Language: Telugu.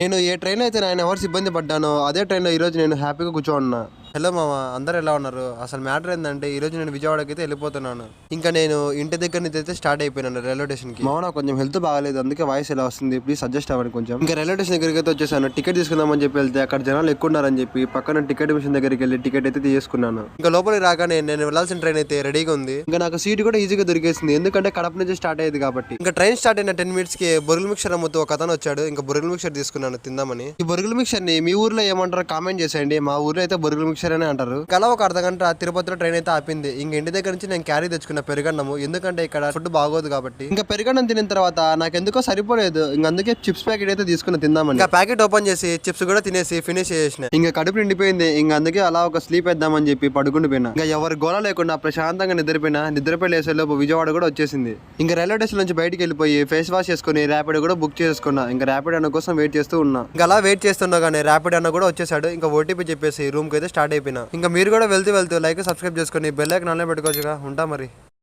నేను ఏ ట్రైన్ అయితే 9 అవర్స్ ఇబ్బంది పడ్డానో అదే ట్రైన్‌లో ఈరోజు నేను హ్యాపీగా కూర్చోనున్నా. హలో మామ, అందరూ ఎలా ఉన్నారు? అసలు మ్యాటర్ ఏందంటే ఈరోజు నేను విజయవాడకైతే వెళ్ళిపోతున్నాను. ఇంకా నేను ఇంటి దగ్గర నుంచి అయితే స్టార్ట్ అయిపోయినాను రైల్వే స్టేషన్‌కి. మామ నాకు కొంచెం హెల్త్ బాగాలేదు, అందుకే వాయిస్ ఇలా వస్తుంది. ప్లీజ్ అడ్జస్ట్ అవ్వండి కొంచెం. ఇంకా రైల్వే స్టేషన్ దగ్గరికి అయితే వచ్చేసాను. టికెట్ తీసుకుందామని చెప్పి వెళ్తే అక్కడ జనాలు ఎక్కువ ఉన్నారని చెప్పి పక్కన టికెట్ మిషన్ దగ్గరికి వెళ్ళి టికెట్ అయితే తీసుకున్నాను. ఇంకా లోపలికి రాగానే నేను వెళ్ళాల్సిన ట్రైన్ అయితే రెడీగా ఉంది. ఇంకా నాకు సీట్ కూడా ఈజీగా దొరికేసింది, ఎందుకంటే కడప నుంచి స్టార్ట్ అయ్యేది కాబట్టి. ఇంకా ట్రైన్ స్టార్ట్ అయిన 10 minutes కి బొరుగుల మిక్చర్ అమ్ముతూ ఒక అతను వచ్చాడు. ఇంకా బొరుగుల మిక్చర్ తీసుకున్నాను తిందామని. ఈ బొరుగుల మిక్చర్ ని మీ ఊర్లో ఏమంటారో కామెంట్ చేసేయండి. మా ఊర్లో అయితే బొరుగుల మిక్చర్ అనే అంటారు. అలా ఒక అర్ధగంట తిరుపతిలో ట్రైన్ అయితే ఆపింది. ఇంక ఇంటి దగ్గర నుంచి నేను క్యారీ తెచ్చుకున్న పెరుగన్నము, ఎందుకంటే ఇక్కడ ఫుడ్ బాగోదు కాబట్టి. ఇంకా పెరుగన్నం తినిన తర్వాత నాకు ఎందుకో సరిపోలేదు. ఇంకా అందుకే చిప్స్ ప్యాకెట్ అయితే తీసుకుని తిందామని ఇంకా ప్యాకెట్ ఓపెన్ చేసి చిప్స్ కూడా తినేసి ఫినిష్ చేసిన. ఇంకా కడుపు నిండిపోయింది. ఇంకా అందుకే అలా ఒక స్లీప్ వేద్దామని చెప్పి పడుకుండిపోయినా. ఇంకా ఎవరి గోళ లేకుండా ప్రశాంతంగా నిద్రపోయి లేసేలోపు విజయవాడ కూడా వచ్చేసింది. ఇంకా రైల్వే స్టేషన్ నుంచి బయటికి వెళ్ళిపోయి ఫేస్ వాష్ చేసుకుని ర్యాపిడ్ కూడా బుక్ చేసుకున్నా. ఇంకా ర్యాపిడ్ అన్న కోసం వెయిట్ చేస్తూ ఉన్నా. ఇంకా అలా వెయిట్ చేస్తుండగానే ర్యాపిడ్ అన్న కూడా వచ్చేసాడు. ఇంకా ఓటీపీ చెప్పేసి రూమ్ కి అయితే స్టార్ట్ అయిపోయినా. ఇంకా మీరు కూడా వెళ్తూ లైక్ సబ్స్క్రైబ్ చేసుకుని బెల్ ఐకాన్ ఆన్లో పెట్టుకోవచ్చుగా. ఉంటా మరి.